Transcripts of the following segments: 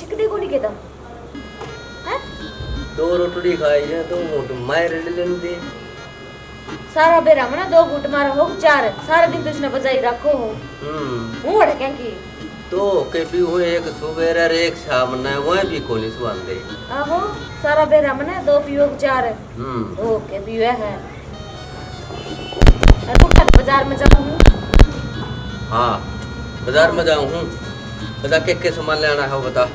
छिकदी को नहीं केदा हैं? 2 रोटड़ी खाई है तो घूट मार लेन दे। सारा बेरा मना 2 घूट मारा हो 4 सारा दिन तुझने बजाई रखो हो। हूं अड़े क्या की तो के भी हो एक सुबह और एक शाम ने वो भी कोनी सुन दे। आहो सारा बेरा मना 2 पियो 4 ओके पियो है। अरे तो बाजार में जाऊं। हाँ बाजार में जाऊं हूँ। बता के सामान लेना है वो बता।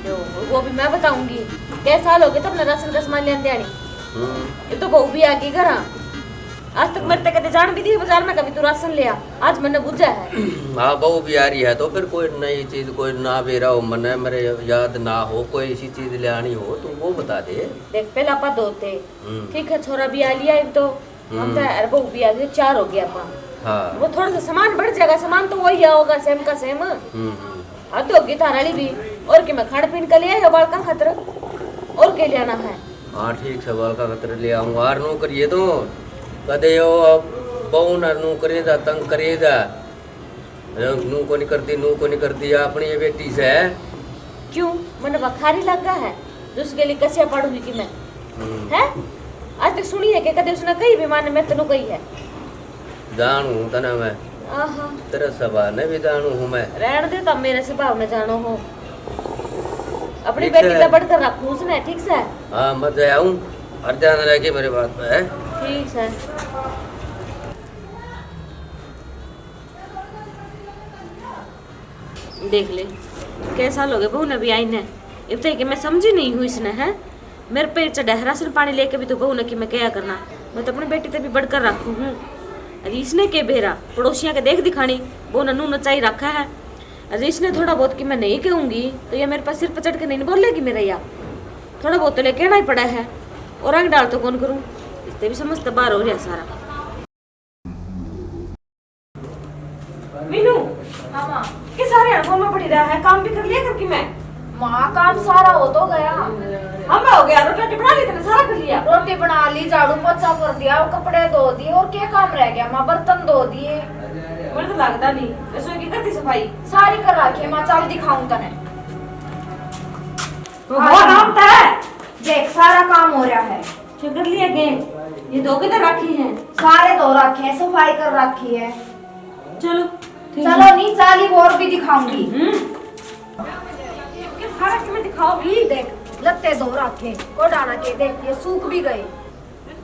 जो वो भी मैं बताऊंगी। कैसा साल हो गए तो अपना राशन का सामान लेने आनी। ये तो बहू भी आ गई घर। आज तक मेरे तक कदे जान भी दी बाजार में कभी तू राशन ले आ। आज मैंने बुझा है। हाँ बहू भी आ रही है तो फिर कोई नई चीज कोई ना बेरा हो मने मेरे याद ना हो कोई ऐसी चीज ले आनी हो तो वो बता दे। देख पहले आपा 2 थे। ठीक है छोरा भी आ लिया एक तो हम तो अरे बहू भी आ गई 4 हो गया आपा। हाँ वो थोड़ा सा सामान बढ़ जाएगा सामान तो वही होगा सेम का सेम। हाँ तो होगी थाराली भी और कि मैं खाने पीने का ले आया बाल का खतरा और के लेना है। हाँ ठीक है बाल का खतरा ले आऊंगा आर नो करिए तो कदे यो बहु ना नू करेगा तंग करेगा नू को नहीं करती अपनी ये बेटी से क्यों मैंने बखारी लगा है जो उसके लिए कैसे पढ़ूंगी कि मैं है आज तक सुनी है कि कदे उसने कही भी माने मैं तेनों कही है जानू तना मैं तेरा सभा ने भी जानू हूँ मैं रहने दे तब मेरे स्वभाव में जानो हो अपनी बेटी का बढ़कर रखूं उसने ठीक से। हाँ मत आऊँ हर ध्यान रह के मेरे बात पे है ठीक है। देख ले कैसा लोगे बहू ने भी आई ने इतने कि मैं समझी नहीं हूँ इसने है मेरे पे चढ़ा राशन पानी लेके भी तो बहू ने कि मैं क्या करना मैं तो अपनी बेटी से भी बढ़कर रखू हूँ। अरे इसने के बेरा पड़ोसियां के देख दिखानी वो ननू नचाई रखा है। अरे इसने थोड़ा बहुत कि मैं नहीं कहूंगी तो ये मेरे पास सिर पर चढ़ के नहीं बोलेगी मेरा या थोड़ा बहुत तो ले कहना ही पड़ा है और रंग डाल तो कौन करूँ इससे भी समझ बाहर हो रहा सारा। मीनू हाँ माँ के सारे अड़कों में पड़ी रहा है काम भी कर लिया करके मैं माँ काम सारा हो तो गया। हम हो गया रोटी बना ली तेने सारा कर लिया रोटी बना ली झाड़ू पोछा कर दिया कपड़े धो दिए और क्या काम रह गया माँ बर्तन धो दिए। मुझे तो लगता नहीं रसोई की करती सफाई सारी कर रखी है माँ चल दिखाऊं तने काम था देख सारा काम हो रहा है कर लिया गे ये दो किधर रखी है सारे धो रखे हैं सफाई कर रखी है। चलो चलो नहीं चाली और भी दिखाऊंगी। सारा तुम्हें दिखाओ भी देख लत्ते धो रखे को डाला के देख ये सूख भी गए।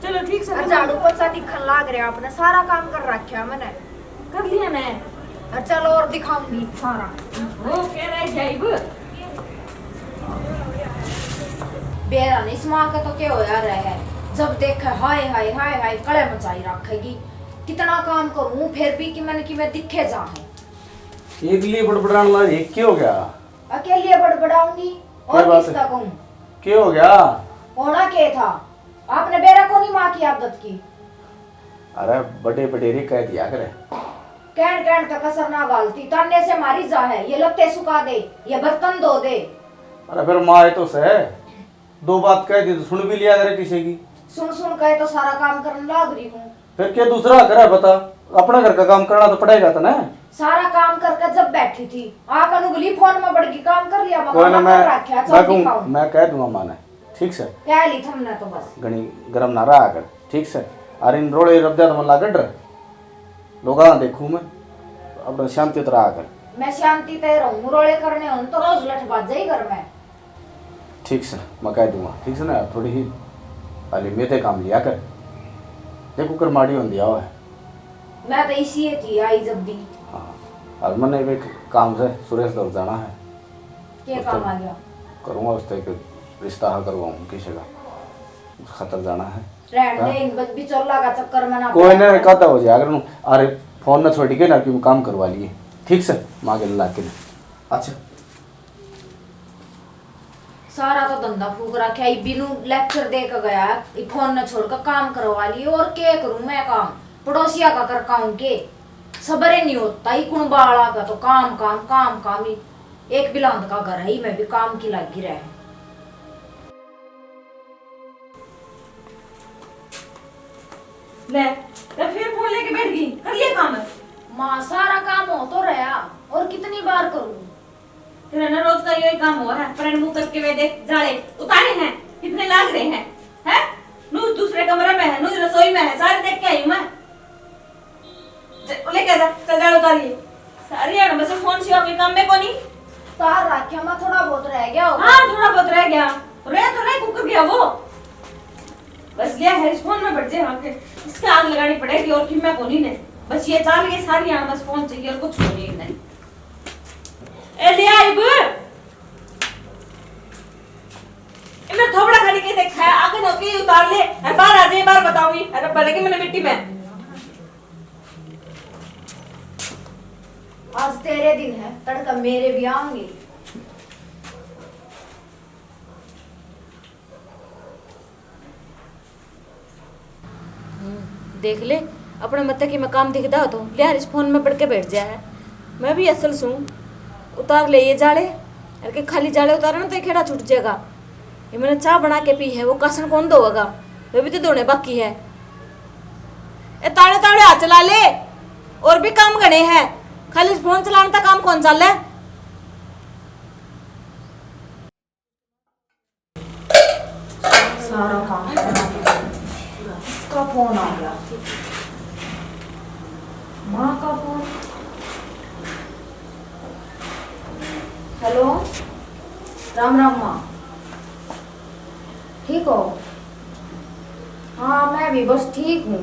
चलो ठीक से झाड़ू पोछा दिखन लाग रहा अपने सारा काम कर रखा मैंने कर लिया मैं और चलो और दिखाऊंगी सारा वो कह रहे जाइब बेरा नहीं इस माँ का तो क्या हो यार है जब देखे हाय हाय हाय हाय कड़े मचाई रखेगी कितना काम करूं फिर भी कि मैं दिखे जा है एक लिए बड़बड़ाने लगा ये क्या हो गया अकेले बड़बड़ाऊंगी और किसका कहूं क्या हो गया होना क्या था आपने बेरा को नहीं माँ की आदत की। अरे बड़े बडेरे कह दिया करे कैन कैन का कसर ना गालती ताने से मारी जा है ये लत्ते सुखा दे ये बर्तन धो दे। अरे फिर माँ है तो सह 2 बात कह दी तो सुन भी लिया करे किसी की सुन कहे तो सारा काम करने लाग रही हूँ फिर क्या दूसरा करे बता अपना घर का काम करना तो पड़ेगा था ना। सारा काम करके जब बैठी थी आकर उंगली फोन में बढ़ गई काम कर लिया कोई ना मैं कह दूंगा माने ठीक से कह ली थमने तो बस घनी गरम ना रहा कर ठीक से अरे इन रोड़े रब दिया तो मन लागड़ लोग देखूं मैं अपना शांति तो रहा कर मैं शांति ते रहूं रोड़े करने उन तो रोज लठ बाज जाई घर में ठीक से मैं कह दूंगा ठीक से ना थोड़ी ही पहले मेरे काम लिया कर देखो कर माड़ी हो दिया है मैं तो इसी थी आई जब भी। हाँ और मैंने भी काम से सुरेश दर जाना है क्या काम आ गया करूँगा उससे एक रिश्ता हाँ करवाऊँ किसी का खतर जाना है रहने इन बस भी चोला का चक्कर में ना कोई ना कहता हो जाए अगर अरे फोन ना छोड़ के ना कि काम करवा लिए ठीक से मांगे ला के अच्छा सारा तो धंधा फूक रखा है बिनु लेक्चर दे के गया फोन न छोड़कर काम करवा लिए और क्या करूं मैं काम पड़ोसिया का कर काम के सबरे नहीं होता ही कुण बाला का तो काम काम काम काम ही एक बिलांत का घर है ही मैं भी काम की लगी रहे ले तो फिर फोन लेके बैठ गई कर लिया काम माँ सारा काम हो तो रहा और कितनी बार करूं तेरा ना रोज का यही काम हुआ है, फ्रेंड मुंह करके वे देख जाले उतारे हैं, कितने लाग रहे हैं? नू दूसरे कमरे में है, नू रसोई में है, सारे देख के आई हूं मैं। लेके जा, चल जा उतारिए। सारी है ना बस फोन से कोई काम में को नहीं। तार रखा मैं थोड़ा बहुत रह गया होगा। हाँ थोड़ा बहुत रह गया, रह कुकर गया वो। बस लिया है इस फोन में बैठ जाए आके, इसका आग लगानी पड़ेगी और फिर मैं को नहीं ने। बस ये चाल ये सारी यहाँ बस फोन चाहिए और कुछ नहीं नहीं। ए ले आई बु इन्हें थोड़ा खाने के देखा है, आगे नौकरी उतार ले, बाहर आ जाए, बाहर बताऊंगी। अरे पड़ेगी मैंने मिट्टी में। आज तेरे दिन है, तड़का मेरे भी आएंगे। देख ले अपने मत्थे की मैं काम दिखदा हो तो ले यार इस फोन में पढ़ के बैठ जाया है। मैं भी असल सू उतार ले ये जाले, अरे के खाली जाले उतारे ना तो ये खेड़ा छूट जाएगा। ये मैंने चाय बना के पी है, वो कासन कौन धोएगा, वे भी तो धोने बाकी है। ए ताड़े ताड़े हाथ चला ले, और भी काम गणे हैं, खाली फोन चलाने का काम कौन चल है? सारा काम इसका फोन आ गया, माँ का फोन। हेलो, राम राम माँ, ठीक हो? हाँ मैं भी बस ठीक हूँ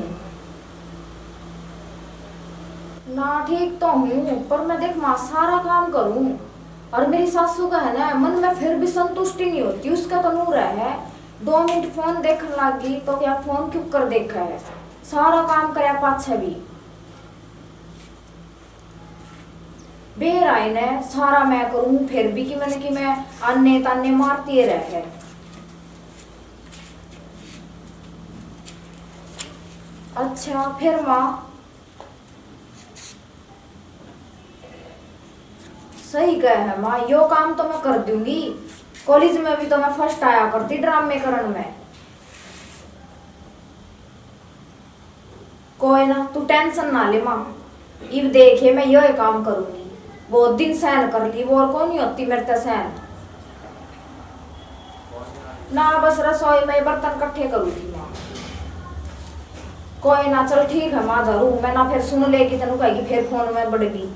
ना, ठीक तो हूँ पर मैं देख माँ सारा काम करूँ और मेरी सासू का है ना मन में फिर भी संतुष्टि नहीं होती। उसका तो नूर है 2 मिनट फोन देखने लगी तो क्या फोन क्यों कर देखा है, सारा काम करे पाछे भी बेर आए ने सारा मैं करूँ फिर भी कि मैं अन्य ताने मारती रहे। अच्छा फिर माँ सही कह है माँ, यो काम तो मैं कर दूंगी। कॉलेज में भी तो मैं फर्स्ट आया करती ड्रामे करण में। कोई ना तू टेंशन ना ले माँ, इब देखे मैं यो काम करूंगी। बहुत दिन सहन कर ली, वो और कौन नहीं होती मेरे ते सहन ना। बस रसोई में बर्तन इकट्ठे करूंगी माँ। कोई ना चल ठीक है माँ, धरू मैं ना फिर सुन लेगी तेनू कहेगी फिर फोन में बढ़गी।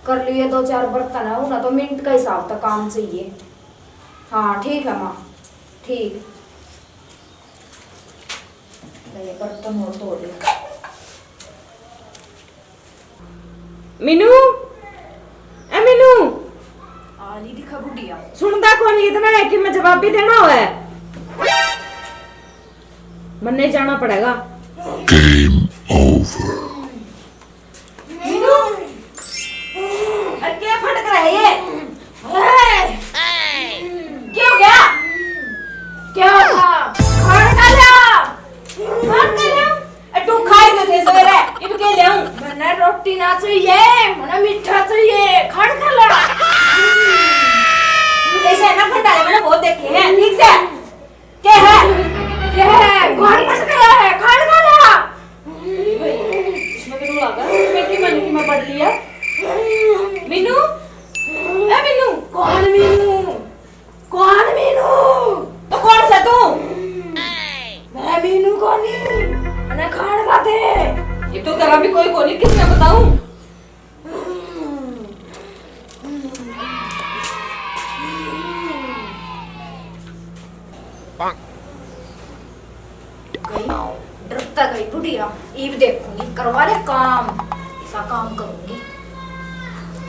कर लिए 2-4 बर्तन है ना तो मिनट का हिसाब तक काम चाहिए। हाँ ठीक है माँ, ठीक। ये बर्तन और धो दे। मीनू, ए मीनू, आली दिखा बुढ़िया। सुनता कौन इतना है कि मैं जवाब भी देना हो है? मन नहीं जाना पड़ेगा। Game over. मीनू, अरे क्या फटक रहा है ये? क्या हो गया? क्या था? खाना खा लिया। खान कर लिया? तू खाए तो थे सवेरे, इब के ले आऊं? मैंने रोटी ना चाहिए, मैंने मीठा चाहिए, खाना खा ला। ऐसे है ना फटाले मैंने बहुत देखे हैं, ठीक से? क्या है? क्या है? कौन मस गया है? खाना खा ला। इसमें क्यों लगा? इसमें की मन की मैं पढ़ लिया? मीनू, ए मीनू, कौन मीनू? कौन मीनू? तो कौन सा तू? मैं मीनू कौन नहीं? मैंने खाना खाते। ये तो तेरा भी कोई कोनी, किसने बताऊं? गई डरता गई बुढ़िया। ईब देखूंगी करवा ले काम, ऐसा काम करूंगी।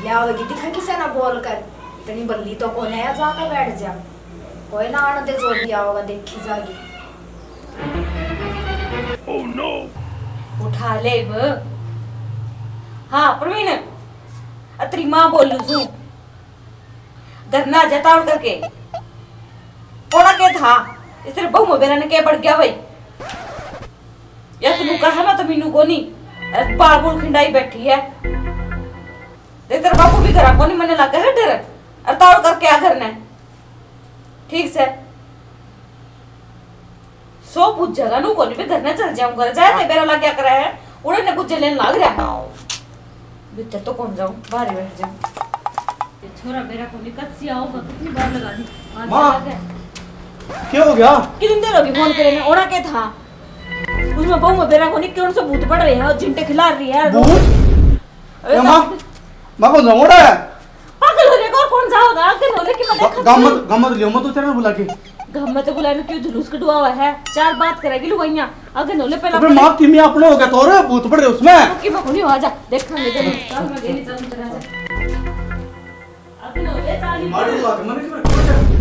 ले आवेगी दिखा किसे ना बोल कर, इतनी बल्ली तो कौन है, जाकर बैठ जा। कोई ना आने दे, जो भी आओगा देखी जाएगी। Oh no. उठा ले ब। हाँ प्रवीण, अतरी माँ बोल लू सू धरना जताड़ करके कोड़ा के था इस तरह बहु मोबेरा ने के बढ़ गया भाई। या तुम कहा ना तो मीनू को नहीं बाल बुल खिंडाई बैठी है। देख तेरा बापू भी करा को नहीं मने लगा है डर अताड़ करके आ घर ने ठीक से सो पूछ जगह नु कोनी भी घर ने चल जाऊं, घर जाए ते बेरा लग क्या करा है उड़े ने कुछ लेने लग रहा है। भीतर तो कौन जाऊं, बाहर ही बैठ जाऊं। छोरा मेरा को निकल सी आओगा, कितनी बार लगा दी। आज माँ। लगा है। क्या हो गया? कितनी देर होगी फोन करे ने? ओना के था उसमें बहु में बेरा को नहीं कौन सा भूत पड़ रही है और जिंटे खिला रही है। भूत? अरे माँ माँ कौन सा मोड़ा है? पागल हो रे, और कौन सा होगा? आगे होले कि मैं देखा गमत लियो मत तो तेरे बुला के। घर में तो बुलाने क्यों जुलूस कटवा हुआ है? चार बात करेगी लुगाइयां। आगे होले पहला अबे माँ किमी अपने हो गया तो रे भूत पड़ रहे उसमें। कि मैं कोनी आ जा देखेंगे जब चल मैं गेली चल तेरा जा। आगे होले चाली मार दूंगा मन के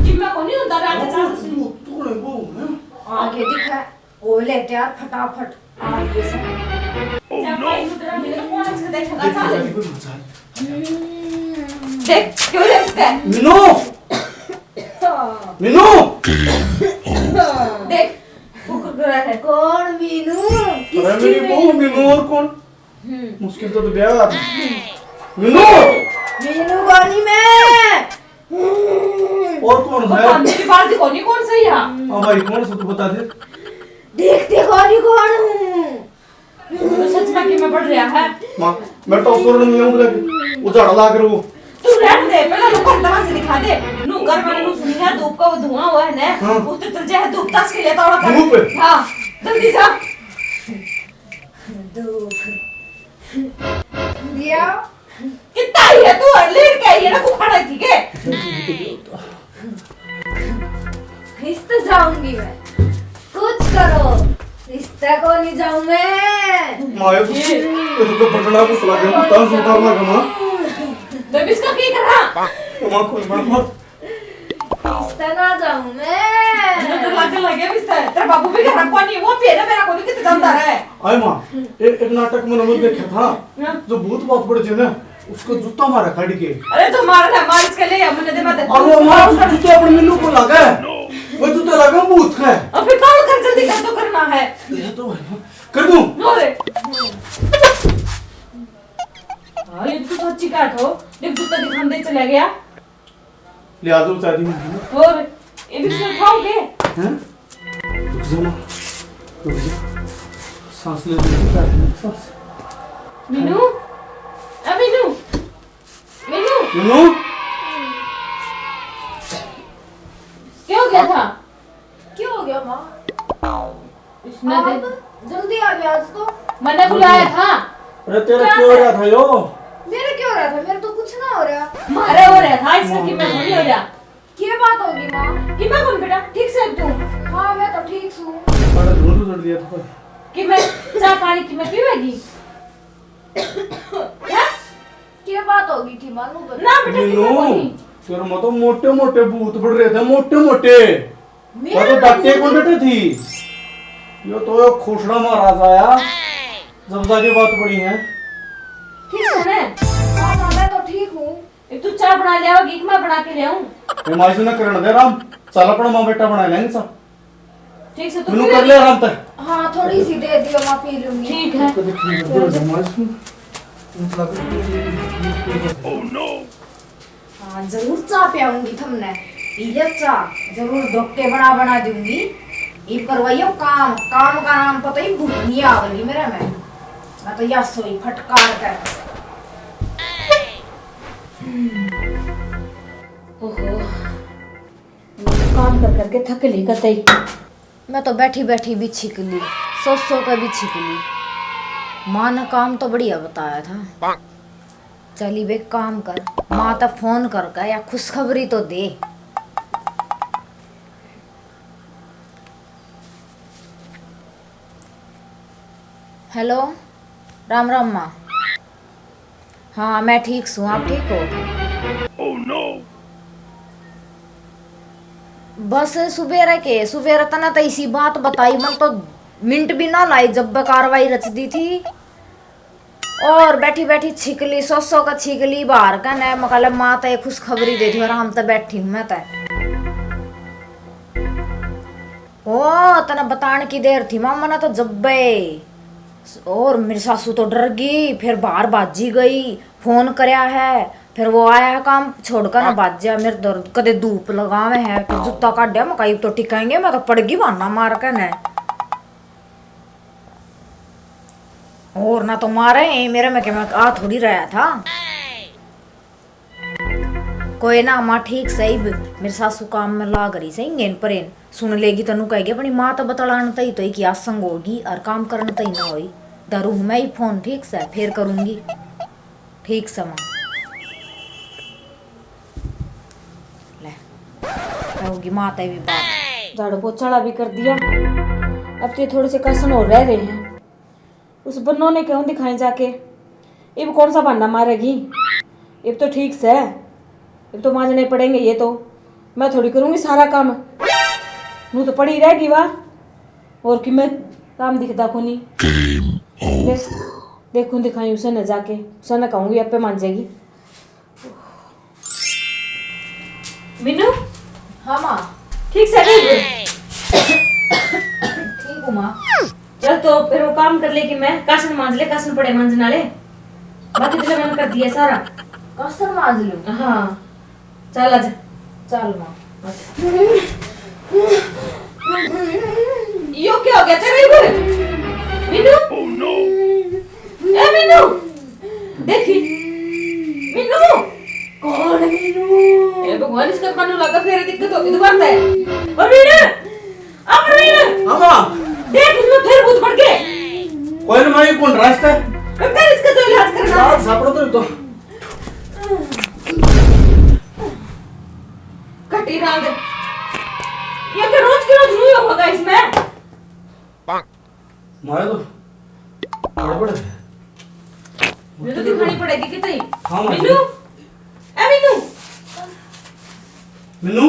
कि मैं कोनी उधर आगे चल तू कौन है वो? आगे दिखा ओले तैयार फटाफट आगे से देख क्यों देखते मीनू मीनू देख भूख रहा है। कौन मीनू? अरे मेरी बहू मीनू और कौन? मुश्किल तो ब्याह मीनू मीनू कौनी मैं? और कौन है? मेरी बात देखो नहीं कौन सही है। हाँ भाई कौन सा तू बता दे। देखते कौन हूँ? तो सच में कि मैं पढ़ रहा है। माँ मैं तो सोरन में हूँ लगे उजाड़ ला कर वो तू रहने दे, पहले लोग को से दिखा दे। नु घर वाले नु सुनी है धूप का वो धुआं हुआ है ना, हाँ। उस तो चल जाए धूप तस के लिए थोड़ा कर। धूप? हां जल्दी जा। धूप दिया कितना ही है तू लेट के आई है ना, तू खड़ा थी के? रिश्ते जाऊंगी मैं, कुछ करो रिश्ते को नहीं जाऊं मैं। माँ ये तो पटना को सला के तान सुधार ना कमा बेबी इसका की करा? माँ कोई मत रिश्ते ना जाऊं मैं। मुझे तो लगे बिस्तर तेरा बाबू भी घर को नहीं, वो पेरा मेरा को नहीं कितना जानता है। आई माँ एक नाटक में नमक देखा था जो भूत बहुत बड़े थे ना उसको जूता मारा खाड़ी के। अरे तो मारना मार इसके लिए हमने दे मत। और वो माँ जूता अपने मिल्लू को लगा है वो जूता लगा भूत का है। और फिर कौन कर जल्दी कर तो करना है। ये तो कर दूं रे हां ये तो सच्ची काट हो, देख जूता दिखाने दे चला गया लिहाजा उचादी में और ये भी सिर खाओगे हैं रुक जा माँ रुक जा सांस ले सांस मीनू अब मीनू मीनू मीनू क्या हो गया था? क्या हो गया माँ? कृष्णा दे आप जल्दी आ गया आज तो। मैंने बुलाया था। अरे तेरा क्यों हो रहा था यो? मेरे क्यों हो रहा था? मेरे तो कुछ ना हो रहा। मारे हो रहा था इसका कि मैं नहीं हो रहा। क्या बात होगी माँ? कि मैं कौन बेटा ठीक से तू हाँ मैं तो ठीक हूँ। बड़ा धूल उड़ दिया था कि मैं चाय पानी की मैं पीवेगी हैं? क्या बात होगी थी मालूम बता। ना बेटा कि मैं मीनू कोनी। तेरे में तो मोटे मोटे भूत पड़ रहे थे मोटे मोटे मेरे तो डट्टे कौन डटे थी यो तो खोसड़ा महाराज आया जब जाके बात पड़ी है। ठीक है ना? हाँ माँ मैं तो ठीक हूँ। एक तू चाय बना ले आओगी कि मैं बना के ले आऊं? ये माइस ने करण दे राम चल अपना माँ बेटा बना लेंगे सब ठीक से तू मीनू पी कर लेगी? ले आराम तक हाँ थोड़ी सी दे दियो माँ पी लूंगी। ठीक है। Oh no! हाँ जरूर चाय पियाऊंगी तुमने। पीले चाय जरूर धोखे बना दूंगी। ये करवाइयो काम काम का नाम पता ही भूतनी आ गई मेरे में। मैं तो या सोई फटकार कर। ओहो काम कर करके थक ली कतई। मैं तो बैठी बैठी भी छिक ली, सो कर भी छिक ली। माँ ने काम तो बढ़िया बताया था। चली बे काम कर, माँ तक फोन कर या खुशखबरी तो दे। हेलो राम राम माँ। हाँ मैं ठीक हूँ, आप ठीक हो? Oh no! बस सुबेरा तना तो इसी बात बताई मन तो मिनट भी ना लाई जब कार्रवाई रच दी थी और बैठी बैठी छिकली सौ का छिकली बाहर का न मकाले माँ तो खुशखबरी दे दी और हम तो बैठी हूँ मैं तो ओ तना बताने की देर थी माँ मना तो जब्बे और मेरी सासू तो डर गई फिर बाहर बाजी गई फोन करया है फिर वो आया है काम छोड़कर ना बाजा मेरे दर्द कदे धूप लगावे है फिर जूता काट मकाई तो टिकाएंगे मैं तो पड़गी बहाना मार के न और ना तो मारे मेरे में क्या मैं आ थोड़ी रहा था कोई ना माँ ठीक सही मेरे सासू काम में लाग रही सही गेन परेन सुन लेगी तनु कहेगी अपनी माँ तो बतलान तई तो कि आसंग होगी और काम करने तई ना होई धरू मैं ही फोन ठीक से फिर करूंगी ठीक से माँ ले कहोगी माँ तई भी बात झाड़ू पोछाड़ा भी कर दिया। अब तो ये थोड़े से कर्सन और रह रहे हैं। उस बन्नों ने क्यों दिखाए जाके, अब कौन सा बहाना मारेगी। अब तो ठीक से अब तो मांजने पड़ेंगे। ये तो मैं थोड़ी करूंगी सारा काम, नू तो पड़ी रहेगी वाह। और कि मैं काम दिखता को नहीं। Game over. देखूं दिखाई उसे न जाके, उसे न कहूंगी अब पे मान जाएगी। मीनू हाँ माँ ठीक से ठीक हूँ माँ। चल तो फिर वो काम कर ले कि मैं कासन मांज ले, कासन पड़े मांजने वाले बाकी तो मैंने कर दिया सारा। कस्तर मांज लूँ। हाँ चल आजा। चल माँ। यो क्या हो गया तेरे इधर मीनू? ए मीनू देखी मीनू कौन है मीनू? ए भगवान इसका कानू लगा फिर दिक्कत होगी दोबारा है। परवीन अब परवीन हाँ माँ देख इसमें फिर भूत पड़ गए। कोई ना माँ, ये कौन रास्ता है? अब कर इसका तो इलाज करना है। सापड़ो तो कटी रात ये के रोज नहीं होगा इसमें। मारे तो गड़बड़ है। मुझे तो दिखानी पड़ेगी कितनी। हाँ, माँ। मीनू ए मीनू मिन्नू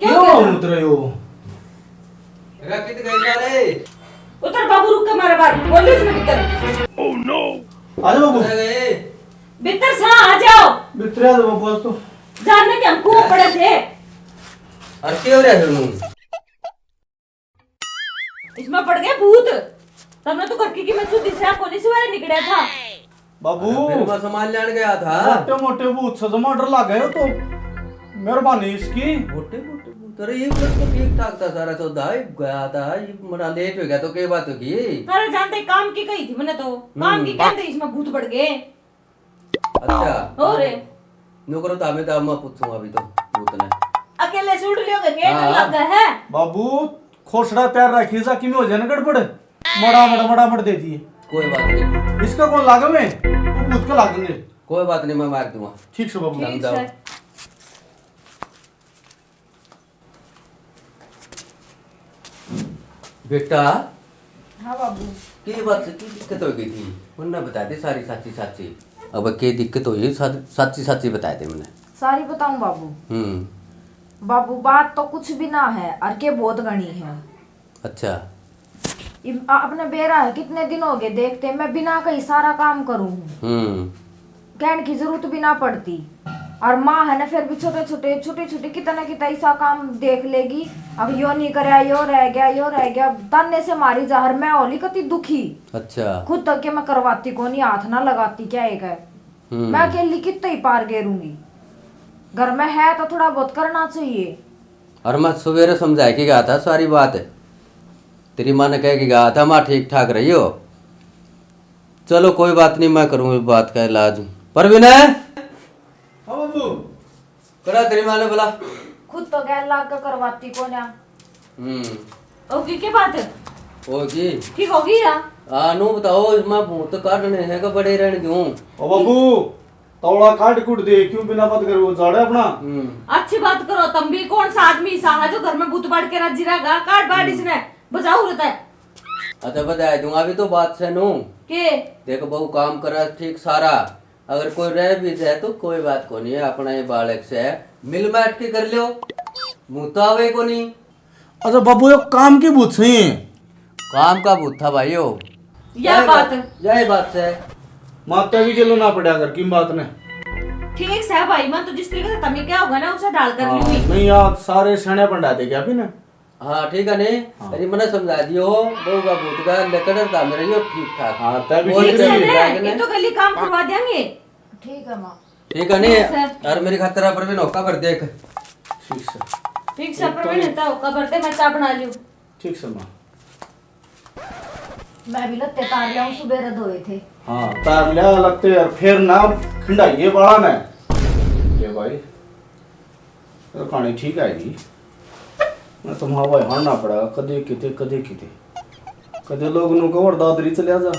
क्या क्यों कर रहा? उतरे हो? रखित गए सारे उतर बाबू रुक के मारे बार बोल इसमें भीतर। Oh no! आजा बाबू, गए भीतर से आ जाओ। बितरे आ जाओ बाबू आज तो। जानने के हम कुआं पड़े थे। और क्यों रहे तुम? इसमें पड़ गए भूत। तब तो घर की मैं सुधी से कोनी से वाले निकला था। बाबू फिर मैं सामान लेने गया था। मोटे मोटे भूत सजमा डर लग गए हो तो मेहरबानी इसकी। मोटे मोटे तेरे ये तो ठीक ठाक था सारा सौदा गया था। ये मेरा लेट हो गया तो क्या बात होगी? अरे जानते काम की कही थी मैंने तो काम की कहते इसमें भूत पड़ गए। अच्छा और नौकरो तो हमें तो मैं पूछूंगा अभी तो भूत ने अकेले सूट लियोगे गेट हाँ। लग गए है। बाबू खोसड़ा तैयार रखी जा कि में हो जाए ना गड़बड़ मड़ा मड़ दे दिए। कोई बात नहीं, इसका कौन लागे में वो भूत का लागेंगे। कोई बात नहीं, मैं मार दूंगा। ठीक से बाबू। ठीक जाओ। है। बेटा हाँ बाबू। की बात की दिक्कत हो गई थी मैंने बता दी सारी साची साची। अब क्या दिक्कत हुई साची साची बताए थे मैंने। सारी बताऊं बाबू? बाबू बात तो कुछ भी ना है और के बहुत गणी है। अच्छा अपने बेरा है कितने दिन हो गए देखते मैं बिना कहीं सारा काम करूं कहने की जरूरत भी ना पड़ती। और माँ है ना फिर भी छोटे छोटे कितना ऐसा काम देख लेगी। अब यो नहीं करे यो रह गया ताने से मारी जहर मैं होली कती दुखी। अच्छा खुद तक के मैं करवाती को नहीं हाथ ना लगाती क्या एक है। मैं अकेली कितना ही पार गेरूंगी। घर में है तो थोड़ा बहुत करना चाहिए। और मैं सवेरे समझा के गया था सारी बात। तेरी माँ ने कह के गया था माँ ठीक ठाक रही हो। चलो कोई बात नहीं, मैं करूँगी बात का इलाज। परवीन है हाँ बाबू करा तेरी माँ ने बोला। खुद तो गैर लाग कर करवाती को ना। ओके क्या बात है? होगी ठीक होगी या? नु बताओ मैं भूत काटने है का बड़े रहने दूं। ओ बाबू तौड़ा काट कुट दे क्यों बिना बात करे वो जाड़े अपना। अच्छी बात करो तुम भी। कौन सा आदमी सा है जो घर में भूत बाढ़ के राजी रहेगा? काट बाढ़ इसने बजाऊ रहता है। अच्छा बता दूंगा अभी तो बात से नु के देखो बहु काम करा ठीक सारा। अगर कोई रह भी जाए तो कोई बात को नहीं है, अपना ये बालक से है मिल बैठ के कर लियो मुतावे को नहीं। अच्छा बाबू ये काम की भूत सही है। काम का भूत था भाई हो यह बात है। यही बात से माता भी चलो ना पड़ा कर की बात ने। ठीक से भाई मन तो जिस तरीके से तमी क्या होगा ना उसे डाल कर लूंगी। नहीं यार सारे सने पंडा दे क्या भी ना। हाँ ठीक है नहीं अरे मैंने समझा दियो बहु का भूत का लेकर था मेरे यो ठीक ठाक। हाँ तब भी बोल ठीक के से नहीं जाएंगे ने ना। ये तो गली काम करवा देंगे। ठीक है माँ। ठीक है नहीं और मेरी खातिर पर भी नौका कर देख। ठीक से ठीक से पर मैं नेता होगा भरते मैं चाय बना लियो। ठीक से माँ। मैं भी लत्ते तार लिया सुबह धोए थे। हाँ तार लिया लगते यार फिर ना खंडाइए बड़ा ना ये भाई तो कहानी ठीक आएगी। मैं तो हवा हारना पड़ा कदे किते कदे लोग नु कवर दादरी चलिया जा,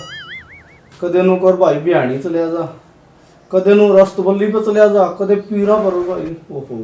कदे नु कर भाई बिहानी चलिया जा, कदे नु रस्तबल्ली पे चलिया जा, कदे पीरा पर भाई। ओहो